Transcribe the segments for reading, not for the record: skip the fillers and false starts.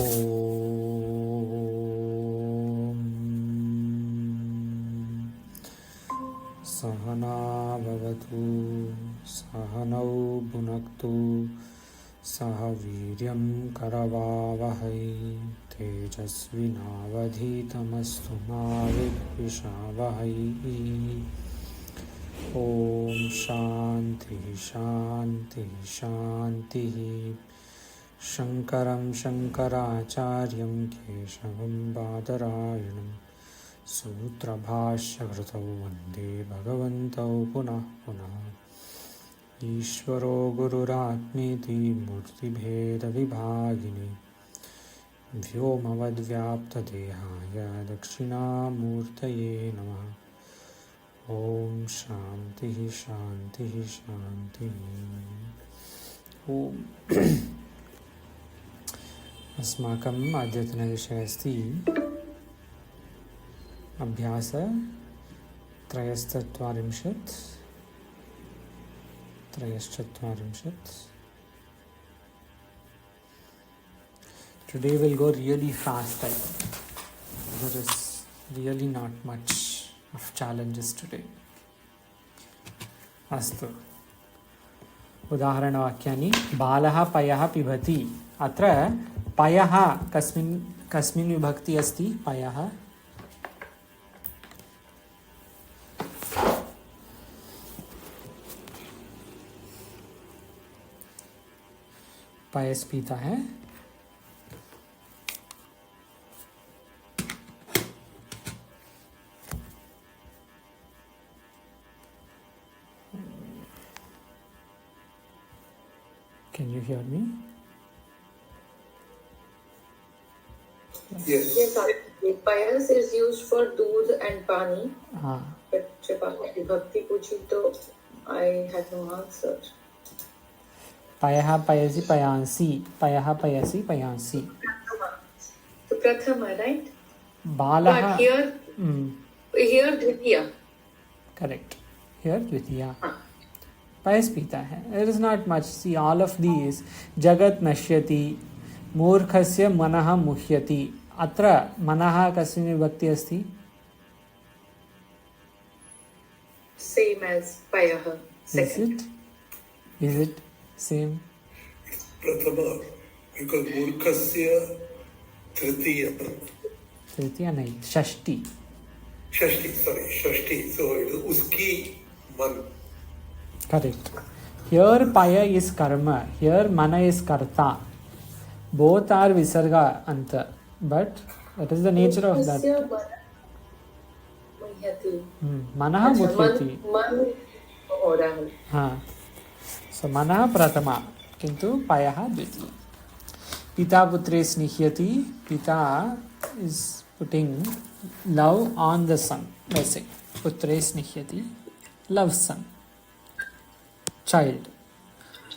ॐ सहना भवतु सहनौ भुनक्तु सह वीर्यं करवावहै तेजस्विनावधीतमस्तु मा विद्विषावहै। ॐ शान्तिः शान्तिः शान्तिः। शङ्करं शङ्कराचार्यं केशवं बादरायणं सूत्रभाष्यकृतौ वन्दे भगवन्तौ पुनः पुनः। ईश्वरो गुरुरात्मेति मूर्तिभेदविभागिने व्योमवद्व्याप्तदेहाय दक्षिणामूर्तये नमः। ॐ शान्तिः शान्तिः शान्तिः। ॐ अस्माकम् अद्यतनविषयः अस्ति अभ्यास 43. Today we'll go really fast. I think there is really not much of challenges today. अस्तु, उदाहरणवाक्यानि। बालः पयः पिबति। अत्र पयः कस्मिन् विभक्ति अस्ति? पयः पयस पीता है। Can you hear me? Yes. Payas is used for doodh and pani. But जब आपने विभक्ति पूछी तो I had no answer. पयः पयसि पयांसि, पयः पयसि पयांसि। So prathama, right? बालः। But here Dwitiya. Correct. Here द्वितीया। पयस पीता है। There is not much. See, all of these. जगत् नश्यति, मूर्खस्य मनः मुह्यति। अत्र मनः कस्मिन् विभक्ति अस्ति? Same as payah. Is it same? Prathama, because मूर्खस्य तृतीया नहीं, षष्ठी। षष्ठी, so it is उसकी मन. Correct. Here paya is karma, here mana is karta. Both are visarga anta, but that is the nature of that. Manah muhyati. हाँ, so manah pratama, किंतु payah द्वितीय। पिता पुत्रे स्निह्यति. Pita is putting love on the son. Let's say पुत्रे स्निह्यति, love son. Child.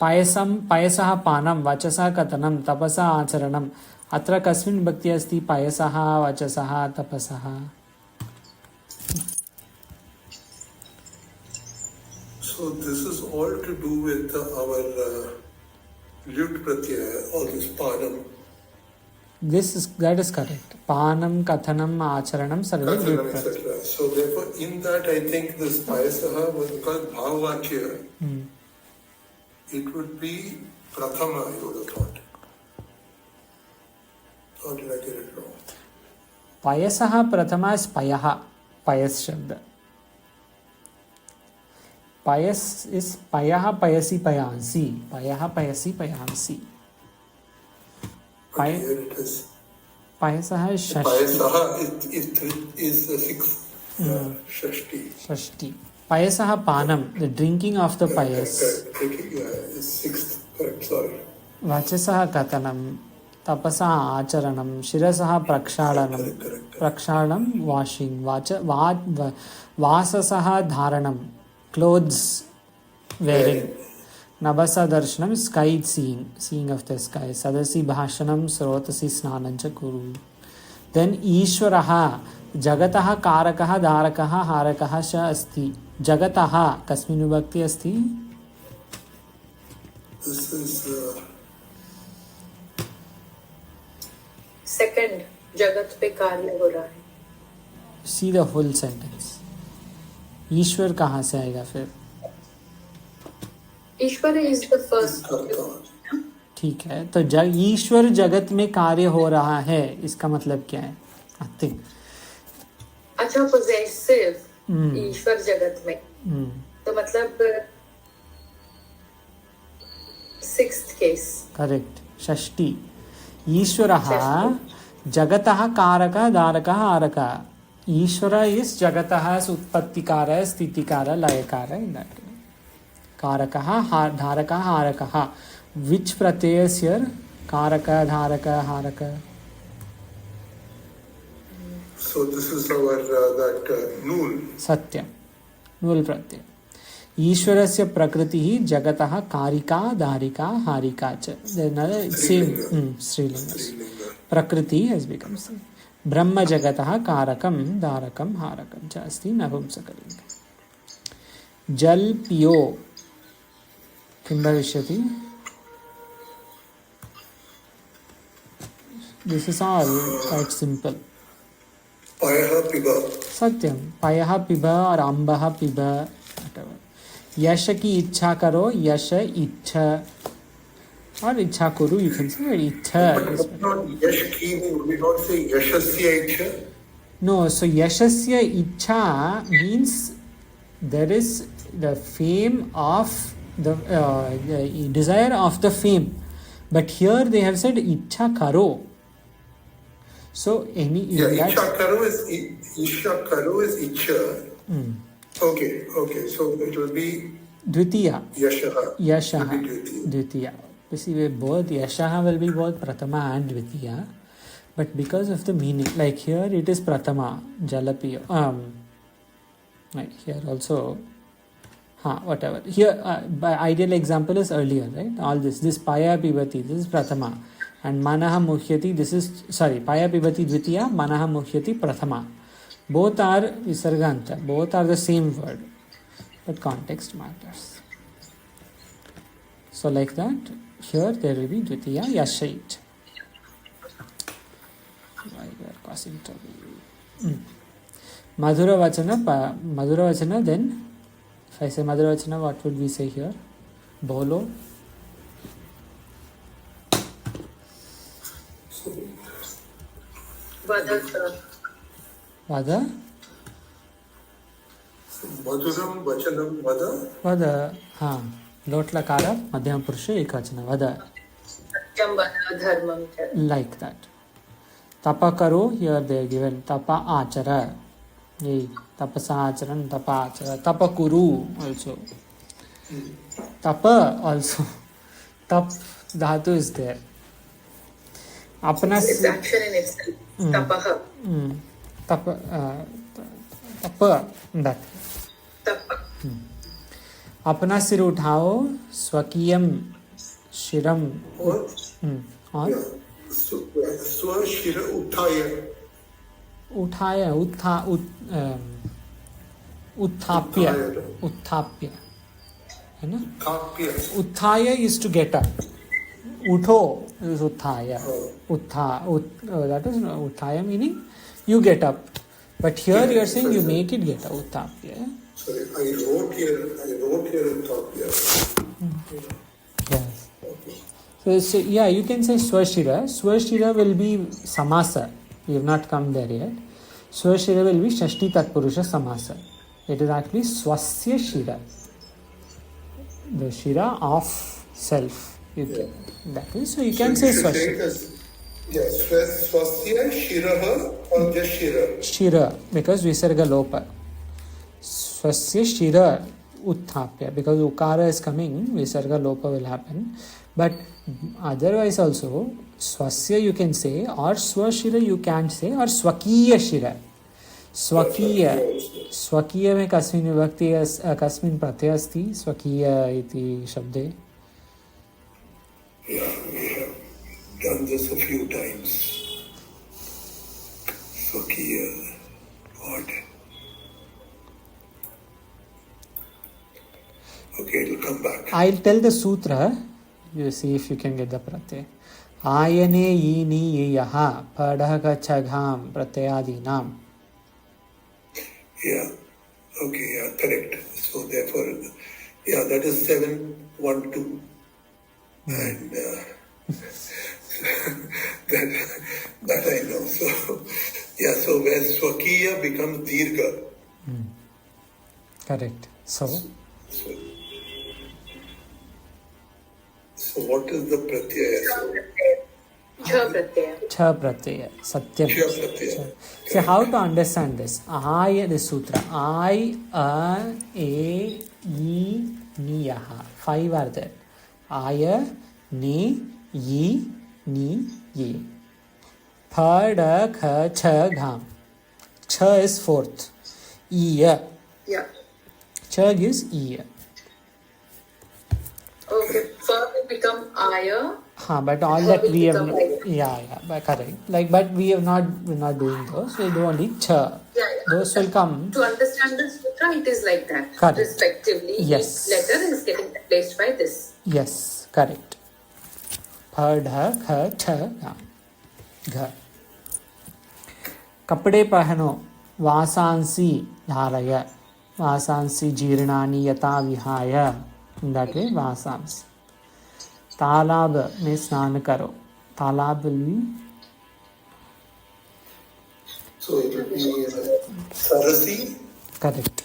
पायसं पायसः पानं वचसः कथनं तपसः आचरणम्। अत्र कस्मिन् विभक्ति अस्ति? पायसः वचसः तपसः। So this is all to do with our lyut pratyaya, all this panam. That is correct. Panam, kathanam, acharanam, sarve lyut pratyaya. So therefore in that I think this payasaha was because bhavavachya. It would be prathama, you would have thought. Or did I get it wrong? Payasaha prathama is payaha. Payas shabda. Payas is payaha payasi payansi. Payaha payasi payansi. But here it is. Payasaha is shashti. Payasaha is the sixth. Shashti. Payasaha panam, the drinking of the payas. Drinking is sixth. Correct, sorry. Vachasaha kathanam, tapasaha acharanam, shirasaha prakshalanam. Prakshalanam, washing. Vasasaha dharanam, clothes wearing. Nabasa darshanam, sky seeing of the sky. Sadasi bhashanam, srotasi snanancha kuru. Then Ishwaraha, जगतः कारकः धारकः हारकः च अस्ति. जगतः कस्मिन् विभक्ति अस्ति? This is second, जगत पे कार्य हो रहा है. See the whole sentence. ईश्वर कहाँ से आएगा फिर? ईश्वर इज द फर्स्ट. ठीक है, तो ईश्वर जगत में कार्य हो रहा है, इसका मतलब क्या है? आई थिंक अच्छा, पोजेसिव ईश्वर जगत में, तो मतलब सिक्स्थ केस. करेक्ट. षष्ठी. ईश्वरः जगतः कारकः धारकः हारकः. ईश्वर इज जगतः उत्पत्तिकारः स्थितिकारः लयकारः. इन दैट कारकः धारकः हारकः. विच प्रत्यय इज हियर? कारकः धारकः हारकः. So this is our that noon. सत्यम. नूल प्रत्यय. ईश्वरस्य प्रकृतिः जगतः कारिका धारिका हारिका च. सेम स्त्रीलिंग. प्रकृति has become same. ब्रह्म जगतः कारकं धारकं हारकं च अस्ति नपुंसकलिङ्ग. जल पियो किं भविष्यति? This is all quite simple. Payaha piba. सत्यम. पयः पिब और अम्बः पिब. यश की इच्छा करो, यश इच्छा, और इच्छा करो. You can say इच्छा. But not yash ki, we not say yashasya ichha. No, so yashasya ichha means there is the fame of the desire of the fame, but here they have said ichha karo. So any Ichha karo is ichha. Okay. So it will be Dwitiya. yashaha. Yashaha. Dvitiya. You see, both Yashaha will be both Pratama and Dvitiya, but because of the meaning, like here it is Pratama, Jalapiya. Like here also, whatever. Here, by ideal example is earlier, right? All this Paya Pibati, this is Pratama, and Manaha Muhyati, this is Paya Pibati Dvitiya, Manaha Muhyati Prathama. Both are Visarganta, both are the same word, but context matters. So like that, here there will be Dvitiya Yashait. Why we are causing trouble? Madhura Vachana, then if I say Madhura Vachana, what would we say here? Bolo. Vada. Madhuram vachanam vada. Vada. Lot lakara, madhyam purusha ekvachana. Vada. Like that. Tapa karo, here they are given tapa achara. Tapasa acharan, tapa achara. Tapa kuru also. Tapa also. Tap dhatu is there. It's action in itself. Tapaha. Tapa. That. Tapa. अपना सिर उठाओ, स्वकीयम शिरम. और स्वशिर उठाया, उत्थाप्य है ना? उत्थाय is to get up. Utho is uthaya. That is uthaya meaning you get up. But here you are saying you make it get up. Uthapya. Sorry, I wrote here uthapya. Yes. So yeah, you can say swashira. Swashira will be samasa. We have not come there yet. Swashira will be shashti tatpurusha samasa. It is actually swasya shira. The shira of self. That is, so you can say swashira. Yes, swasya shiraha or just shira. Shira, because visarga lopa. Swasya shira uthapya, because ukara is coming, visarga lopa will happen. But otherwise also, swasya you can say, or swashira you can't say, or swakiya shira. Swakiya में कस्मिन् विभक्ति कस्मिन् प्रत्यय अस्ति स्वकीय इति शब्दे? Yeah, we have done this a few times. Swakiya, God. Okay, it'll come back. I'll tell the sutra. You see if you can get the pratyay. Ayane yini yaha padhaga chagham pratyayadinam. Yeah. Okay. Yeah. Correct. So therefore, yeah, that is 712, and that I know. So yeah. So where swakiya becomes dirgha. Correct. So So what is the pratyaya? Cha pratyaya. cha pratyaya. Satyam. Cha pratyaya. See how to understand this. I, this sutra. I, a, e, ni, yaha. 5 are there. I, ni, yi, ni, ye. Pa, da, kha, cha, gham. Cha is 4th. Iya. Yeah. Cha gives iya. Okay. Fa will become aya. But all that we have, but correct. Like, but we're not doing those. We do only cha. Yeah. Those will come. To understand the sutra, it is like that. Correct. Respectively, Yes. each letter is getting replaced by this. Yes, correct. Pa, dha, kha, cha, gam. Gha. Kapde pahano. Vasansi dharaya. Vasansi jirnani yata vihaya. In that way, vasansi. तालाब में स्नान करो. तालाब will be So it will be sarasi, correct.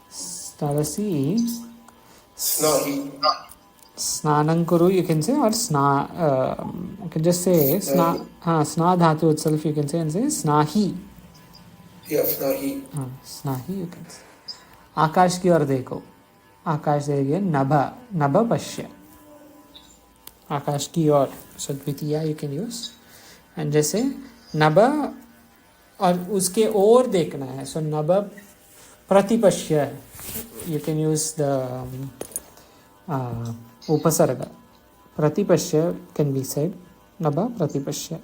Sarasi, snahi. snanam kuru you can say, or you can just say sna dhatu itself you can say, and say snahi. Yeah, snahi. Snahi you can say. आकाश की ओर देखो. आकाश देखिए. नभ पश्य. आकाश की ओर. So Dwitiya you can use. And जैसे नभ और उसके ओर देखना है. So नभ प्रतिपश्य. You can use the उपसर्ग. प्रतिपश्य can be said. नभ प्रतिपश्य.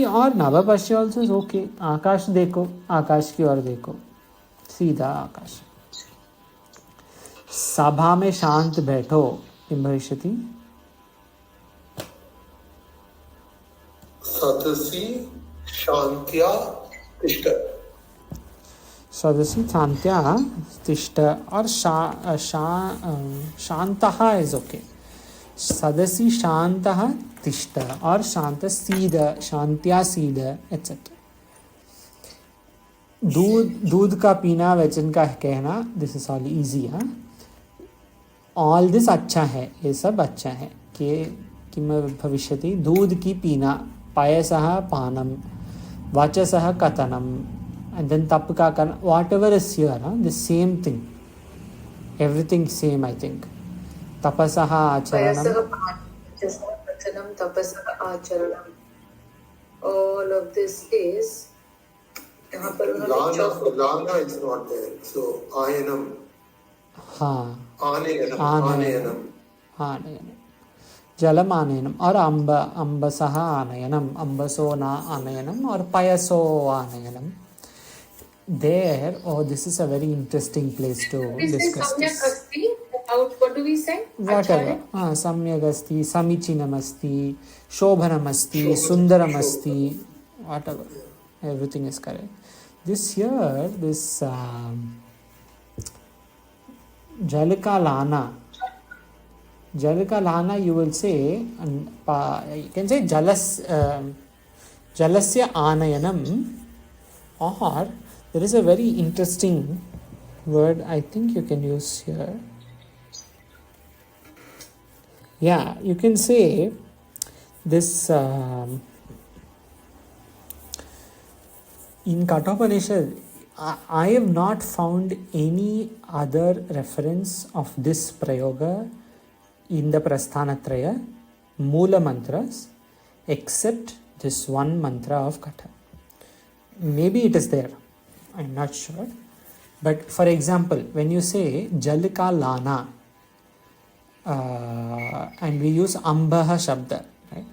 और नभ पश्य also is okay. आकाश देखो. आकाश की ओर देखो. सीधा आकाश. सभा में शांत बैठो. किम भविष्यति? सदसी शांत्या तिष्ठ. सदसी शांत्या तिष्ठ. और शांतः is okay. सदसी शांतः तिष्ठ. और शांत सीध. शांत्या सीध etc. दूध का पीना वचन का कहना. This is all easy. All this अच्छा है. ये सब अच्छा है. कि किम भविष्यति? दूध की पीना. पायसः पानम. वाचसः कथनम. And then tap ka karna. Whatever is here, the same thing. Everything same, I think. Tapasaha acharanam. Tapasaha acharanam. All of this is. Lana is not there. So ayanam. Anayanam. Jalam anayanam. Or ambasaha anayanam. Ambaso na anayanam. Or payaso anayanam. There, this is a very interesting place to discuss this. Samyak asti. What do we say? Whatever. Samyak asti, samichinam asti, shobhanam asti, sundaram asti, whatever. Everything is correct. This here, this Jalika Lana, you will say, you can say Jalasya Anayanam, or there is a very interesting word I think you can use here. Yeah, you can say this in Kathopanishad. I have not found any other reference of this prayoga in the Prasthanatraya Moola mantras except this one mantra of Katha. Maybe it is there. I'm not sure. But for example, when you say Jalika Lana, and we use Ambaha Shabda, right?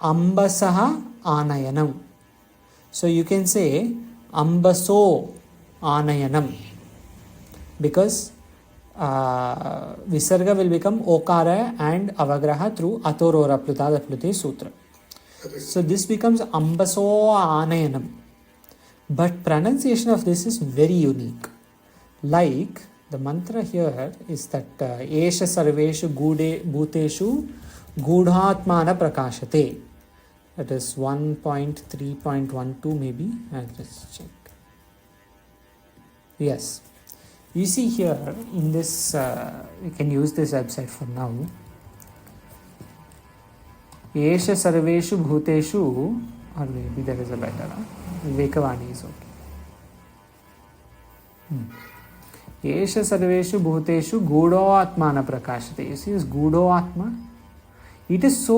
Ambasaha Anayanam. So you can say Ambaso Anayanam, because Visarga will become Okara and Avagraha through Atorora Plutada Plute Sutra. So this becomes Ambaso Anayanam. But pronunciation of this is very unique. Like the mantra here is that Esha Sarveshu Gude Bhuteshu Gudhatmana Prakashate. That is 1.3.12 maybe. I'll just check. Yes. You see here in this, you can use this website for now. Esha Sarveshu Bhuteshu, or maybe there is a better. Vivekavani is okay. Esha Sarveshu Bhuteshu Gudo Atmana Prakashate. You see this Gudo Atma? It is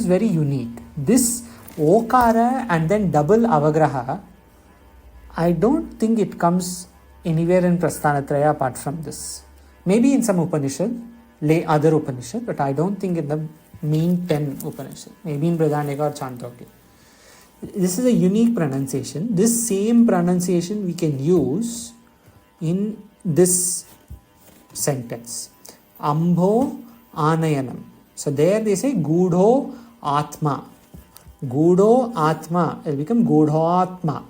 very unique. This Okara and then double Avagraha, I don't think it comes anywhere in Prasthanatraya apart from this. Maybe in some Upanishad, other Upanishad, but I don't think in the main 10 Upanishad. Maybe in Brihadaranyaka or Chandogya. This is a unique pronunciation. This same pronunciation we can use in this sentence. Ambho Anayanam. So there they say Gudho Atma. Gudho Atma. It will become Gudho Atma.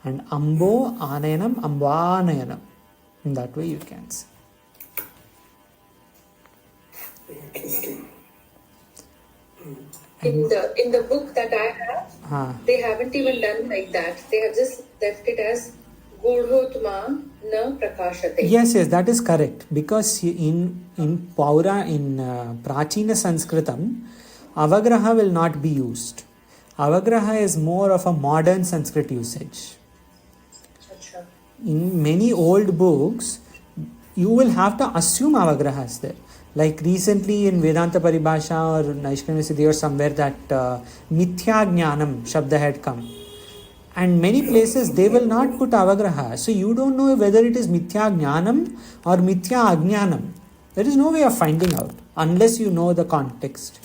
And Ambo Anayanam, Ambanayanam. In that way you can say. Interesting. In the book that I have, they haven't even done like that. They have just left it as Gudhotma na Prakashate. Yes, that is correct. Because in Prachina Sanskritam, Avagraha will not be used. Avagraha is more of a modern Sanskrit usage. Achha. In many old books, you will have to assume Avagrahas there. Like recently in Vedanta Paribhasha or Naishkarmya Siddhi or somewhere that Mithya Jnanam Shabda had come. And many places they will not put Avagraha. So you don't know whether it is Mithya Jnanam or Mithya Ajnanam. There is no way of finding out unless you know the context.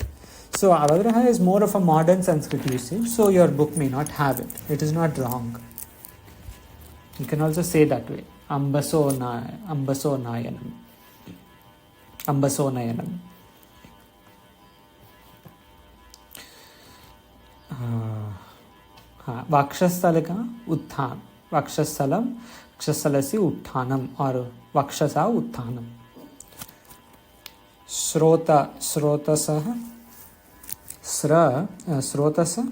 So Avagraha is more of a modern Sanskrit usage. So your book may not have it. It is not wrong. You can also say that way. Ambaso Nayanam. Ambaso Nayanam. Vakshasthala ka Utthan. Vakshasthalam, Vakshasthalasi Utthanam or Vakshasa Utthanam. Srotasah. Srotasa.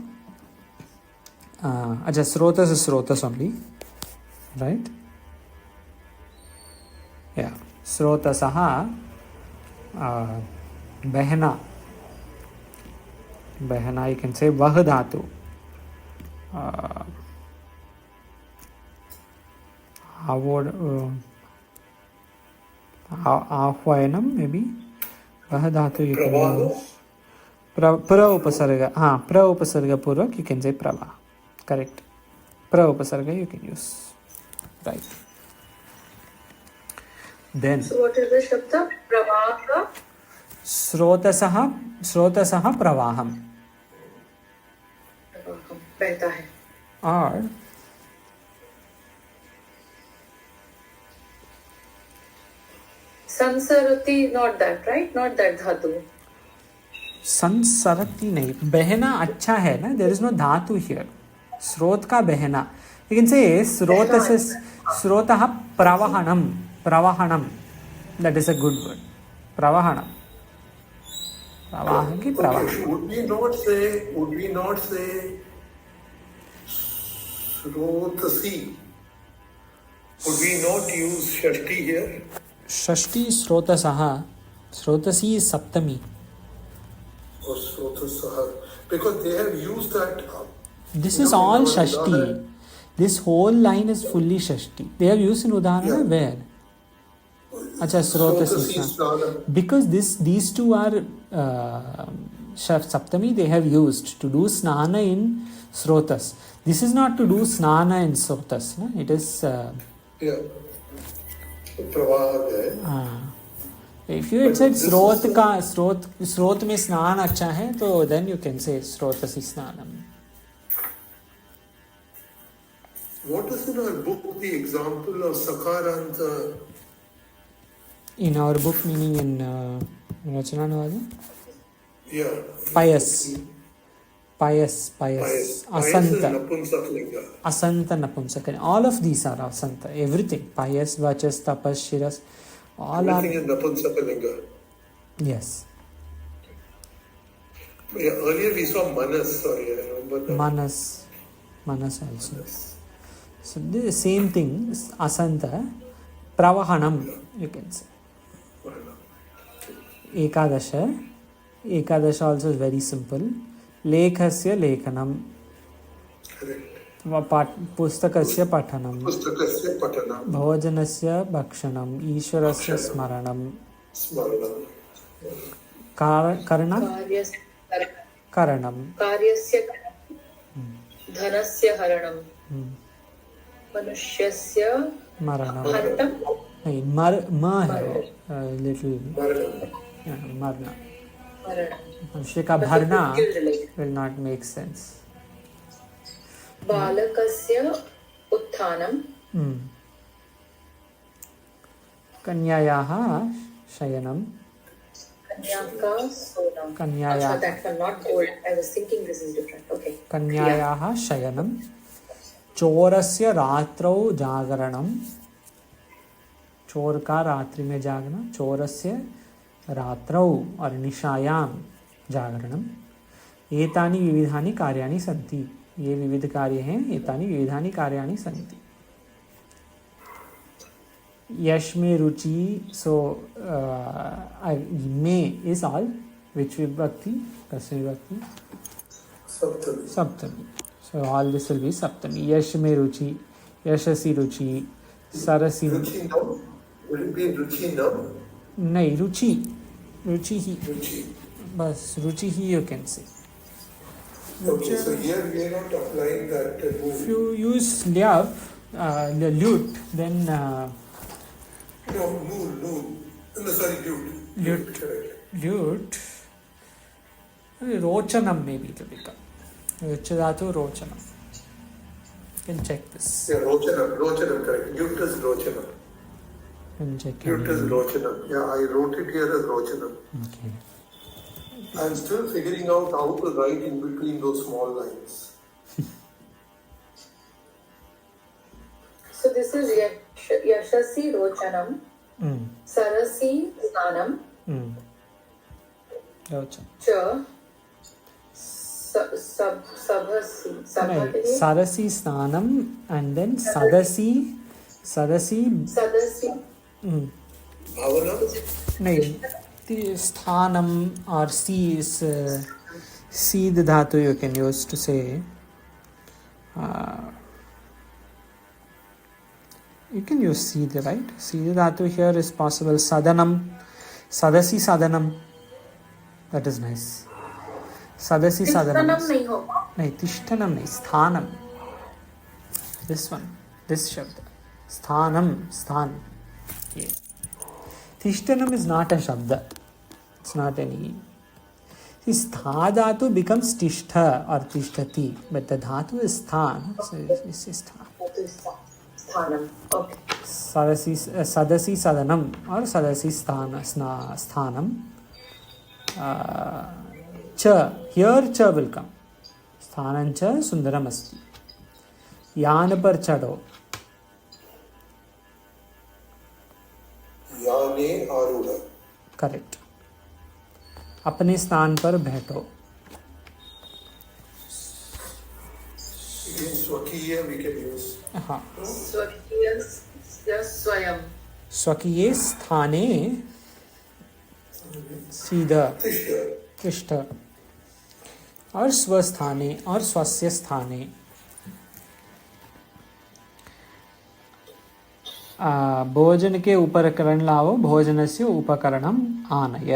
Srotas is Srotas only. Right? Yeah. Srotasaha. Behna. Behna, you can say Vahadhatu. Ahvayanam, maybe. Vahadhatu, you can use. Pra upasarga. Pra upasarga purvak, you can say prava. Correct. Pra upasarga, you can use. Right. Then. So what is the Shabda? Pravaha? Srotasaha pravaham. Behta hai. Or Sansarati, not that, right? Not that dhatu. Sansarati nahi. Behna अच्छा है ना. There is no dhatu here. Srot ka behna. You can say srotah pravahanam. That is a good word. Pravahanam. Pravahan ki pravahan. Okay. Would we not say Srotasi? Would we not use Shashti here? Shashti Srotasaha. Srotasi is Saptami. Or Srotasaha? Because they have used that. This is all Shashti. This whole line is fully Shashti. They have used in Udahana where? Acha, Srotasi. Because these two are Saptami they have used to do Snana in Srotas. This is not to do Snana in Srotas. No? It is... Yeah. Pravaha hai. If you had said Srot mein Snan acha hai, so then you can say Srotasi Snanam. What is in our book the example of Sakaranta In our book, meaning in Rachana Navadi? Yeah. Pious. Asanta. Napumsaklinga. Asanta Napumsakani. All of these are Asanta. Everything. Pious, Vachas, Tapas, Shiras. All Everything are. is Napumsakalinga. Yes. Yeah, earlier we saw Manas, sorry, I remember that. Manas also. So the same thing, Asanta, Pravahanam, you can say. Ekadasha also is very simple. Lekhasya lekhanam. Correct. Pustakasya pathanam. Pustakasya patanam. Bhojanasya bhakshanam. Ishwarasya smaranam. Smaranam. Karana? Karanam. Karyasya dhanasya haranam. Manusyasya Maranam. bhantam. Little. Marna. Haranam. Manushya ka bharna will not make sense. Balakasya utthanam. Kanyayaha shayanam. Kanyaka sonam. Kanyaya. That one, not gold. I was thinking this is different. Okay. Kanyayaha shayanam. चोरस्य रात्रौ जागरणम. चोर का रात्रि में जागना. चोरस्य रात्रौ और निशायाम जागरणम. एतानि विविधानि कार्याणि सन्ति. ये विविध कार्य हैं. एतानि विविधानि कार्याणि सन्ति. यश में रुचि. So may is all. Which vibhakti? Kasya vibhakti? Saptami. So all this will be Saptami. Yash me ruchi, Yashasi ruchi, Sarasi. Ruchi no? Will it be ruchi no? Nahi, ruchi. Ruchi hi. Ruchi. Bas, ruchi hi you can say. Okay, so here we are not applying that rule. If you use lyav, the lute, then No, noon. No, sorry, lute. Correct. lute, rochanam maybe it will become. Vichadatu rochanam. You can check this. Yeah, Rochanam, correct. Lute is Rochanam. You can check it. Lute is Rochanam. Yeah, I wrote it here as Rochanam. Okay. I'm still figuring out how to write in between those small lines. So this is Yashasi Rochanam, Sarasi Snanam, Rochanam. Cha Sabhasi. Sarasi Snanam and then Sadasi. Sadasi. Bhavana? नहीं the sthanam or C is C the dhatu you can use to say you can use C the right C the dhatu here is possible. Sadanam, Sadasi Sadanam, that is nice. Sadasi Sadanam nahi Tishtanam nahi Sthanam, this one, this shabda Sthanam, Sthan. Yeah. Tishtanam is not a shabda. It's not any. See, stha dhatu becomes tishtha or tishtati, but the dhatu is sthan. So this is stha. Sthanam. Okay. Sadasi sadanam or sadasi sthanam. Cha. Here cha will come. Sthanam cha sundaram asti. Yan par chado. याने आरूढ़. Correct. अपने स्थान पर बैठो. स्वकीय we can use. हाँ. स्वयं. स्वकीय स्थाने सीधा तिष्ठ और स्वस्थाने और स्वस्य स्थाने. भोजन के उपकरण लाओ. भोजनस्य उपकरणम आनय.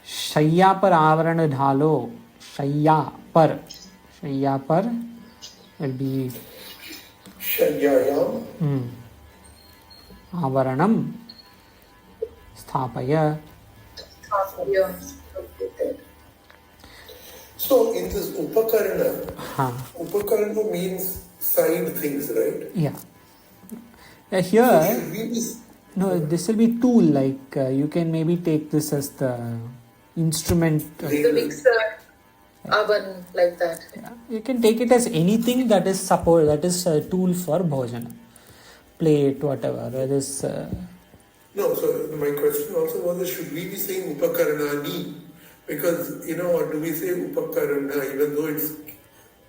शय्या पर आवरण ढालो. शय्या पर will be शय्यायाम. आवरणम स्थापय. So in this upakarana, हाँ. upakarana means side things, right? Yeah. Here, No, this will be tool. Like you can maybe take this as the instrument. The mixer, oven, like that. Yeah, you can take it as anything that is support. That is a tool for bhojana. Plate, whatever. That is. No, so my question also was, should we be saying upakaranani? Because, or do we say upakarana, even though it's,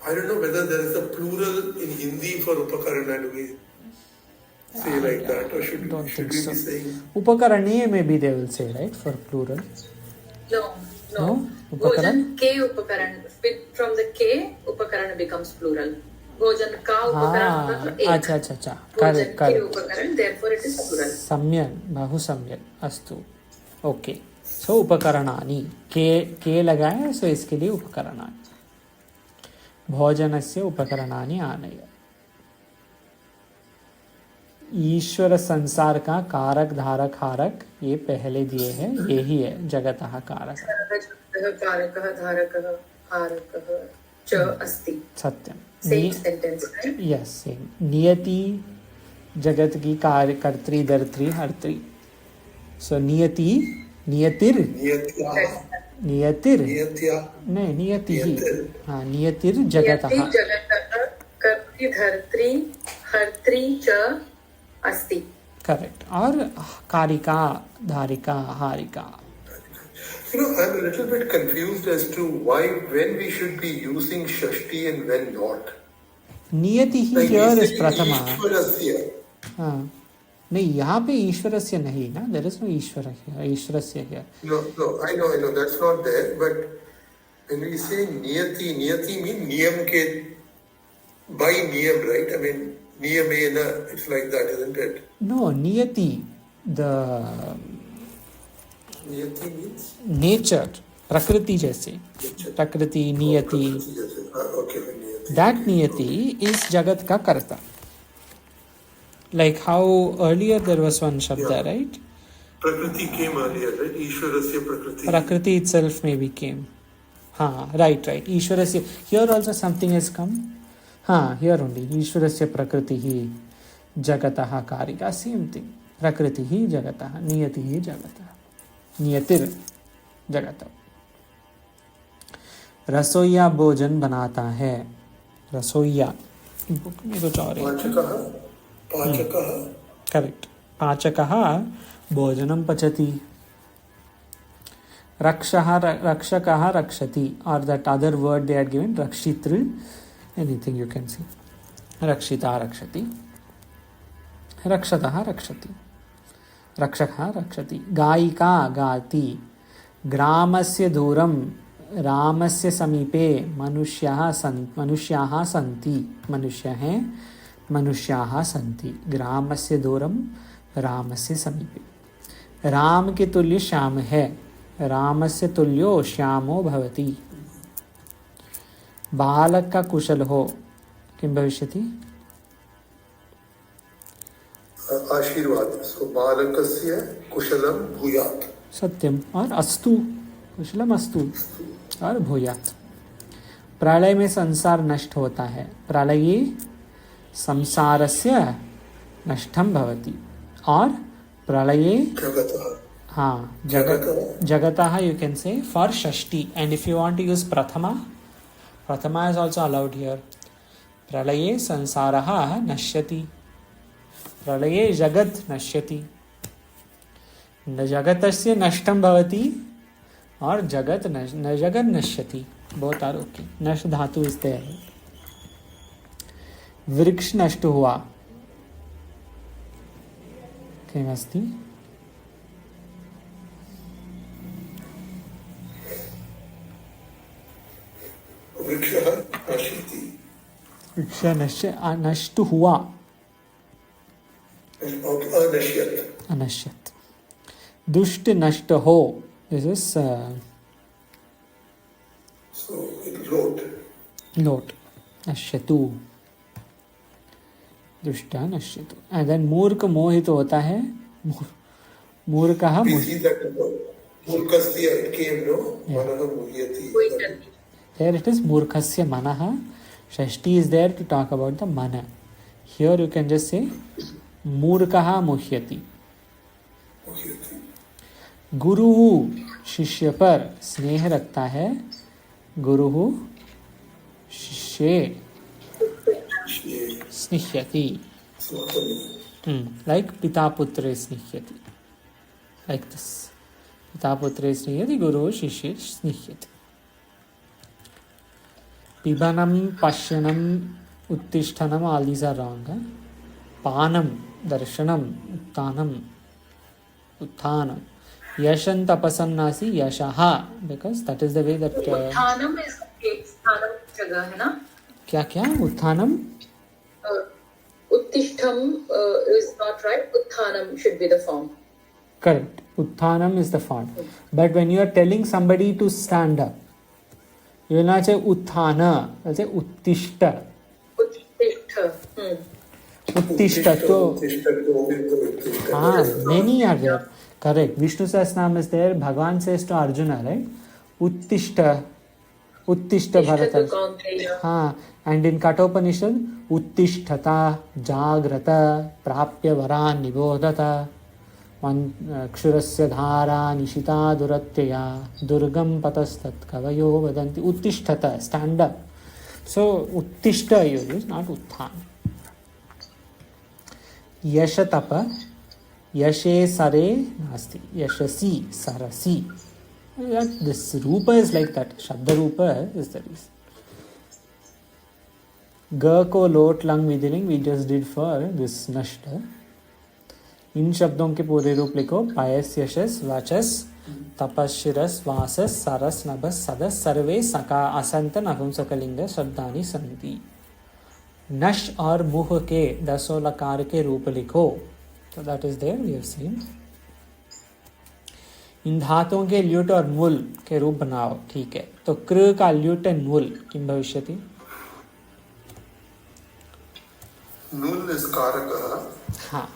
I don't know whether there is a plural in Hindi for upakarana. Do we say like that, or should we be saying? Upakarani, maybe they will say, right, for plural. No. Upakaran? Bhojan ke upakaran. From the ke, upakaran becomes plural. Bhojan ka upakaran. Acha. Bhojan Correct. ke upakaran, therefore it is plural. Samyan, bahu samyan. Astu. Okay. So उपकरणानि के लगाए, so इसके लिए उपकरणानि. भोजनस्य उपकरणानि आनय. ईश्वर संसार का कारक धारक हारक ये पहले दिए हैं, यही है जगतः कारक. कारकः धारकः हारकः च अस्ति. सत्यम. Same sentence, right? Yes, same. नियति जगत की कार्य कर्त्री दर्त्री हर्त्री. So नियतिर् नहीं नियति ही. हाँ, नियतिर् जगतः. कर्त्री धर्त्री हर्त्री च अस्ति. करेक्ट. और कारिका धारिका Harika. I'm a little bit confused as to when we should be using Shashti and when not. नियति ही Like here we is say Prathama. Ishvarasya. हाँ, नहीं यहाँ पे ईश्वरस्य नहीं ना. देयर इज नो ईश्वरस्य here. No, I know, that's not there. But when we say niyati means niyam ke, by niyam, right? I mean, niyamena, it's like that, isn't it? No, नियति, the Niyati means? nature, प्रकृति जैसे. प्रकृति नियति. Okay, niyati. That niyati is jagat ka karta. Like how earlier there was one shabda, right? Prakriti came earlier, right? Ishwarasya Prakriti. Prakriti itself maybe came. Right. Ishwarasya. Here also something has come. Here only. Ishwarasya Prakriti hi jagataha karika. Same thing. Prakriti hi jagataha. Niyati hi jagataha. नियतिर जगत. रसोइया भोजन बनाता है. रसोइया book में कुछ और है. करेक्ट. पाचकः भोजनं पचति. रक्षकः रक्षति. और that other word they are given रक्षितृ. Anything you can see. रक्षिता रक्षति. रक्षतः रक्षति. रक्षकः रक्षति. गायिका गाति. ग्रामस्य दूरं रामस्य समीपे मनुष्याः सन्ति. मनुष्याः सन्ति. ग्रामस्य दूरं रामस्य समीपे. राम के तुल्य श्याम है. रामस्य तुल्यो श्यामो भवति. बालक का कुशल हो किं भविष्यति? आशीर्वाद. सो बालकस्य कुशलम भूयात्. सत्यम. और अस्तु. कुशलम अस्तु और भूयात्. प्रलय में संसार नष्ट होता है. प्रलये संसारस्य नष्टं भवति. और प्रलये जगतः you can say for Shashthi. And if you want to use prathama is also allowed here. प्रलये संसारः नश्यति. प्रलये जगत् नश्यति. जगतस्य नष्टं भवति और जगत नश्यति. बहुत आर ओके. नष्ट धातु इस देयर. वृक्ष नष्ट हुआ. किमस्ति? वृक्ष नष्ट हुआ. अनश्यत. दुष्ट नष्ट हो. दिस इज लोट. नश्यतु. दुष्ट नश्यतु. एंड देन मूर्ख मोहित होता है. मूर्खः here it is मूर्खस्य मनः. षष्ठी is there to talk about the mana. Here you can just say मूर्खः मुह्यति. Okay, okay. गुरु शिष्य पर स्नेह रखता है, गुरु शिष्ये स्निह्यति. Like पिता पुत्रे स्निह्यति. Like this. पिता पुत्रे स्निह्यति, गुरु शिष्ये स्निह्यति. पिबनं पश्यनं उत्तिष्ठनं, all these are wrong. पानं दर्शनं उत्थानं उत्थानं. यशं तपसन्नासि यशः, because that is the way that उत्थानम is स्थानम जगह है ना. क्या क्या उत्थानम, उत्तिष्ठम is not right. Uttanam should be the form. correct, उत्थानम is the form. But when you are telling somebody to stand up, you will not say utthana, you will say uttishta. Uttishta to many are there. Correct. Vishnu Sahasranam is there. Bhagavan says to Arjuna, right? Uttishta Bharata. And in Kathopanishad, Uttishtata Jagrata Prapya Varan Nibodhata Kshurasya Dhara Nishita Duratyaya Durgam Patastat Kavayo Vadanti. Uttishtata, stand up. So Uttishta you use, not Utthan. Yashatapa Yashe Sare Nasti. Yashasi Sarasi. This Rupa is like that. Shabda Rupa is the reason. Ga ko lot lang vidiling we just did for this nashta. इन शब्दों के पूरे रूप लिखो. पायस यशस वाचस तपशिरस वासस सरस नभस सदस सर्वे सका असंत नपुंसकलिंग शब्दानि संति. नश और मुह के दसों लकार के रूप लिखो. तो that is there, we have seen. इन धातुओं के ल्युट और मूल के रूप बनाओ. ठीक है, तो कृ का ल्युट एंड मूल किम भविष्यति? Nul is karaka. हाँ.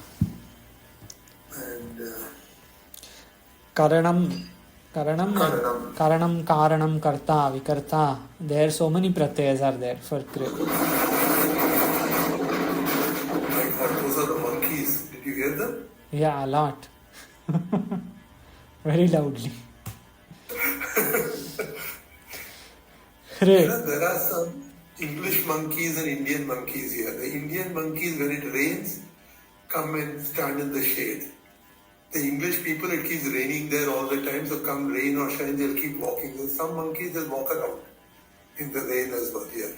And karanam karanam karta vikarta. There are so many pratyas are there for kriya. I thought those are the monkeys. Did you hear them? Yeah, a lot. Very loudly. There are some English monkeys and Indian monkeys here. The Indian monkeys, when it rains, come and stand in the shade. The English people, it keeps raining there all the time, so come rain or shine, they'll keep walking. There's some monkeys that walk around in the rain as well here.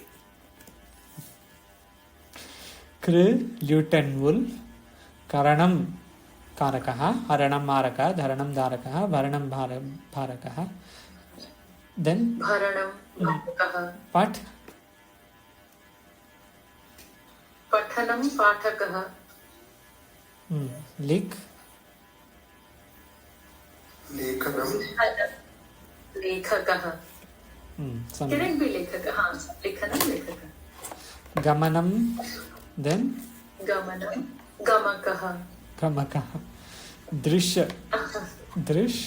Kri, lut and wool. Karanam karakaha, haranam maraka, dharanam dharakaha, varanam bharakaha. Then Bharanam bharakaha. Pat. Pathanam pathakaha. Lik. Lekhanam. Lekhakaha. Can it be lekhakaha? Lekhanam lekhakaha. Gamanam. Then Gamanam gamakaha. Gamakaha. Drisha. Drish.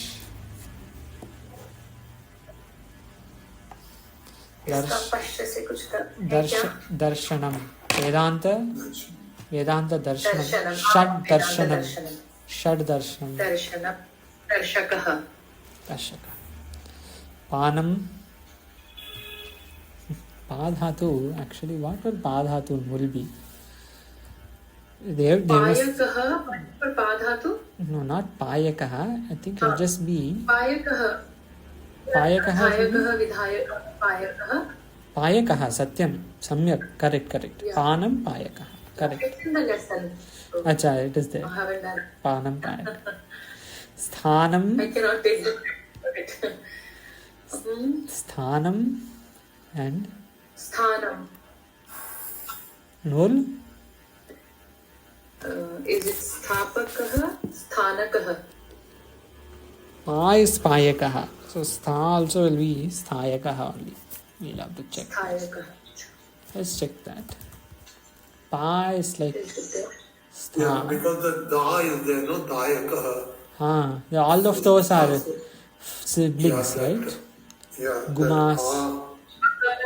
इसका पश्च से कुछ कर दर्शनम. वेदांत दर्शनम. षड दर्शनम. षड दर्शनम. दर्शनम दर्शकः. दर्शक. पानम. पाधातु. Actually, what will पाधातु will be? There was पायकः पर पाधातु. No, not पायकः. I think it will just be पायकः. पायकः. पायकः विधायकः पायकः. पायकः सत्यम सम्यक. करेक्ट. पानम पायकः. करेक्ट. अच्छा, it is there. Panam पायकः. स्थानम. I cannot take it. स्थानम and Sthanam. Nul. Is it sthapakah? Sthanakah. Pa is payakah. So stha also will be sthayakah only. We'll have to check. Sthayakah. Let's check that. Pa is like stha. Yeah, because the da is there, no dayakah. Yeah, all of those are siblings, Yeah, right? Yeah. Gumas.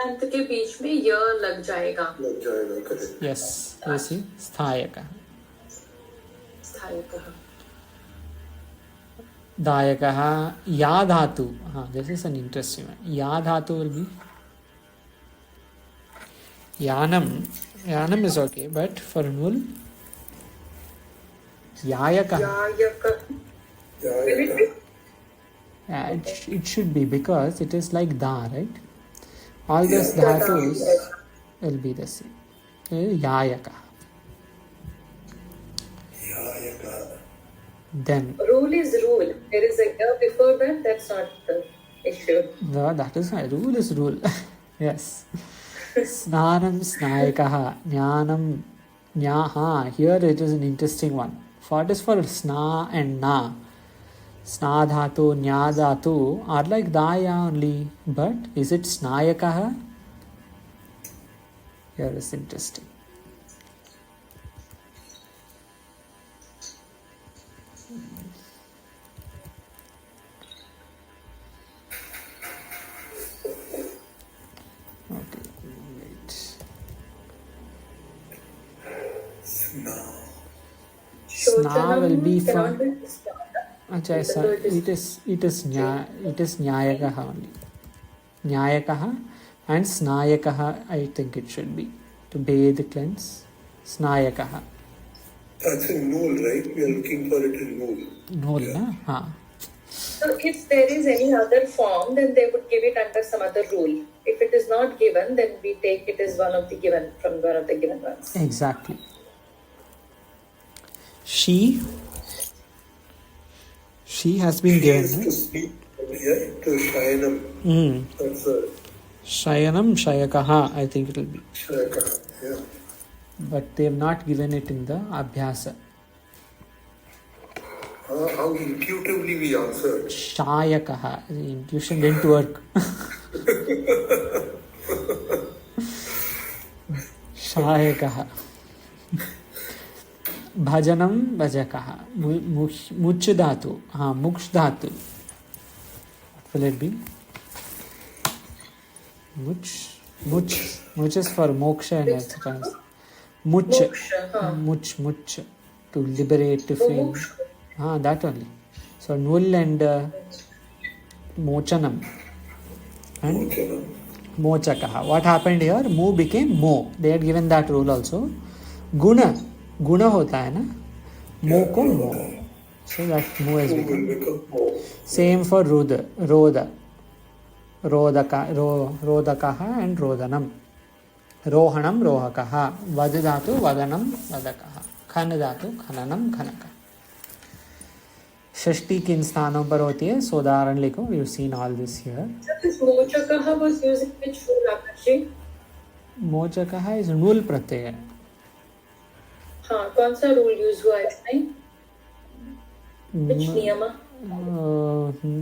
अंत के बीच में य लग जाएगा. लग जाएगा, correct. Yes, you see, sthayakah. स्थायकः. Dayakaha, ya dhatu. This is an interesting one. Ya dhatu will be yanam. Yanam is okay, but for nul, yayaka. Yayaka. Yeah, Yeah, it should be because it is like da, right? All those dhatus will be the same. Yayaka. Then Rule is rule. There is a ya before that. That's not the issue. no, that is why rule is rule. Yes. Snanam snayakaha. Jnanam nyaha. Here it is an interesting one. What is for sna and na? Sna dhatu, nya dhatu are like daya only. But is it snayakaha? Here is interesting. Okay, wait. Sna will be for. Acha, it is nyayakaha only. Nyayakaha and snayakaha, I think it should be. To bathe, cleanse. Snayakaha. That's in Nool, right? We are looking for it in Nool. Nool, na? Ha. So if there is any other form, then they would give it under some other rule. If it is not given, then we take it as one of the given ones. Exactly. She has been given. She is to sleep, yeah, to Shayanam. That's Shayanam, Shayakaha, I think it will be. Shayaka, yeah. But they have not given it in the Abhyasa. How intuitively we answered. Shayakaha. The intuition didn't work. Shayakaha. Bhajanam Bhajakaha. Much dhatu. Muksh dhatu. What will it be? Much is for moksha and etc. Much. To liberate, to free. That only. So Nul and Mochanam and Mochakaha. What happened here? Mu became Mo. They had given that rule also. Guna hota hai na? Mo ko Mo. So that Mo has become. Same for Roda. Rodakaha and Rodanam. Rohanam Rohakaha. Vadidatu Vadanam Vadakaha. Khanadatu Khananam Khanaka. Shashti किन स्थानों पर होती है सो उदाहरण लिखो. We've seen all this here. This Mochakaha was using which rule, Akashi? Mochakaha is nul pratyaya. हाँ, कौन सा rule use हुआ इसमें? Which niyama?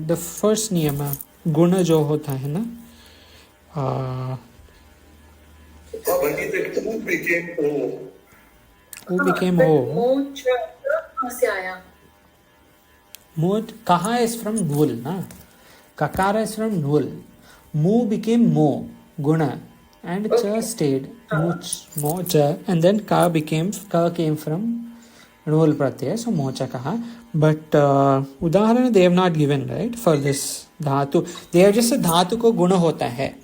The first niyama गुण जो होता है ना. Only the two became O. Who became O? Mochakaha कहाँ से आया? Kaha is from nul, na? Kakara is from nul. Mu became mo, guna, and cha stayed. Much, mo, cha, and then ka came from nul pratyaya, so mochakaha. But udaharana they have not given, right, for this dhatu. They have just said dhatu ko guna hota hai.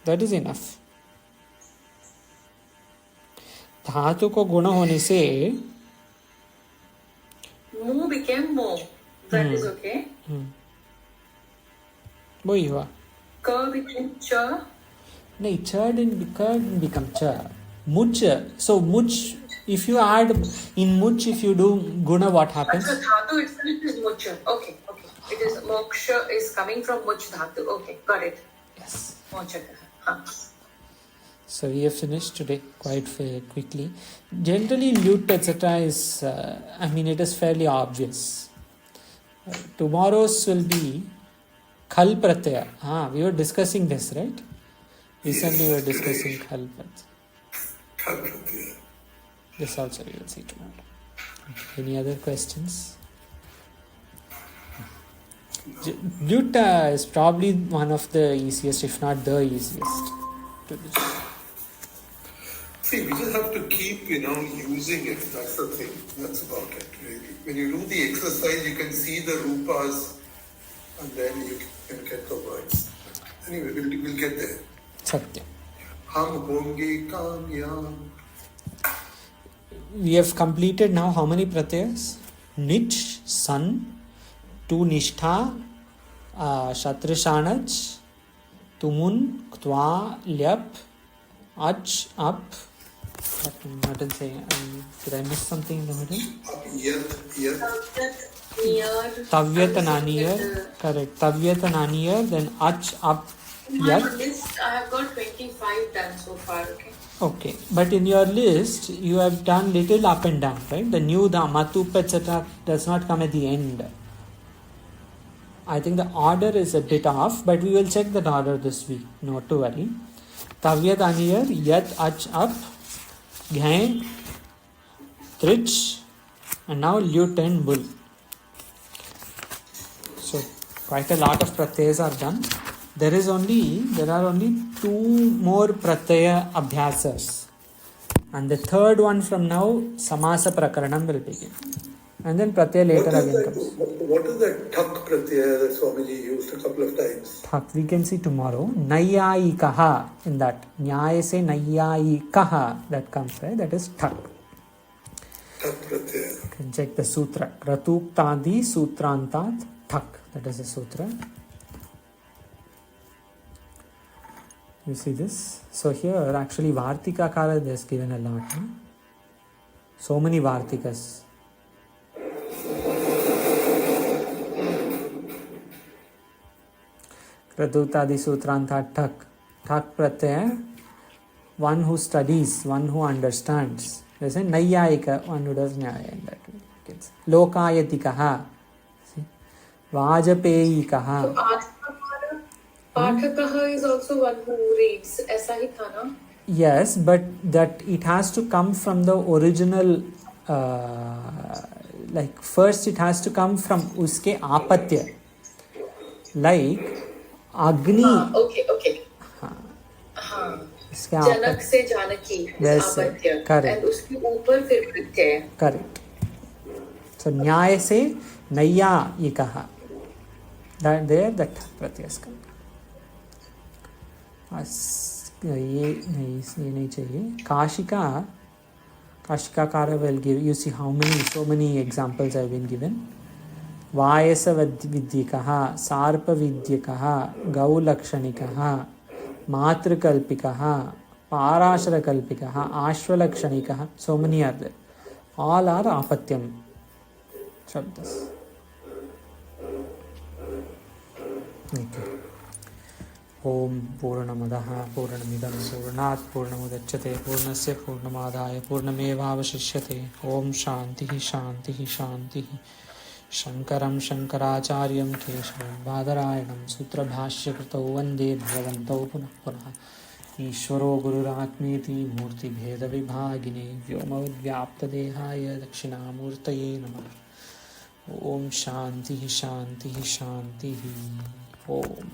That is enough. धातु को गुण होने से Mu became mo. That is okay. वही हुआ. Ka became cha. नहीं, cha didn't become cha. Much. So much. If you add in much, if you do guna, what happens? So dhatu itself is mucha. Okay. It is moksha is coming from much dhatu. Okay, got it. Yes. Mochakaha. So we have finished today quite quickly. Generally, lute etc. is, it is fairly obvious. Tomorrow's will be khal pratyaya. We were discussing this, right? Recently we were discussing khal pratyaya. This also we will see tomorrow. Any other questions? Lute is probably one of the easiest, if not the easiest, to do. See, we just have to keep, using it. That's the thing. That's about it, really. When you do the exercise, you can see the rupas and then you can get the words. Anyway, we'll get there. Satya. Hum honge kamyab. We have completed now how many pratyas? Nich, sun, tu nishtha, shatrashanaj, tumun, ktwa, lyap, ach, up. What did I say? Did I miss something in the middle? Yat. Tavyat and aniyar. Correct. Tavyat and aniyar, then ach, up, In my yat. list, I have got 25 done so far, okay? Okay, but in your list, you have done little up and down, right? The new, the matup, etc. does not come at the end. I think the order is a bit off, but we will check that order this week. Not to worry. Tavyat aniyar, yat ach up, ghain, trich, and now lut and bull. So quite a lot of pratyas are done. There are only 2 more pratyaya abhyasas, and the third one from now samasa prakaranam will begin, and then pratyaya later again comes. What is that thak pratyaya that Swamiji used a couple of times? Thak we can see tomorrow. Nayyayikaha, in that nyaya se nayyayikaha that comes, right? That is thak. Thak pratyaya. You can check the sutra. Kratuktadi sutrantat thak. That is the sutra. You see this? So here actually Vartika Kara is given a lot. No? So many Vartikas. Kratutadi Sutranta Thak. Thak Pratyaya, one who studies, one who understands. There's a Nayyayika, one who does Nyaya in that way. Lokayatikaha. See? Vajapeyikaha. So, Pathakaha is also one who reads. Aisa hi tha na? Yes, but that it has to come from the original, like first it has to come from uske apatya. Like Agni. Okay. इसके जनक से Janaki is वैसे, apatya. correct. And उसके ऊपर फिर प्रत्यय. Correct. So न्याय से नैयायिकः. That there that pratyas come. ये नहीं चाहिए. Kashika Kara will give. You see how so many examples have been given. Vayasa vidyikaha, sarpa vidyikaha, gaulakšanikaha, matrikalpikaha, parasharakalpikaha, ashwalakšanikaha. So many are there. All are apatyam shabdas. Okay. Om Purnamadaha Purnamidam Purnat Purnamudachyate Purnasya Purnamadaya Purnamevavashishyate. Om Shantihi Shantihi Shantihi. Shankaram Shankaracharyam Keshavam Badarayanam Sutra Bhashya Kritau Vande Bhagavantau Punah Punah. Ishvaro Gururatmeti Murti Bheda Vibhagine Vyomavadvyapta Dehaya Dakshinamurtaye Namah. Om Shantihi Shantihi Shantihi. Om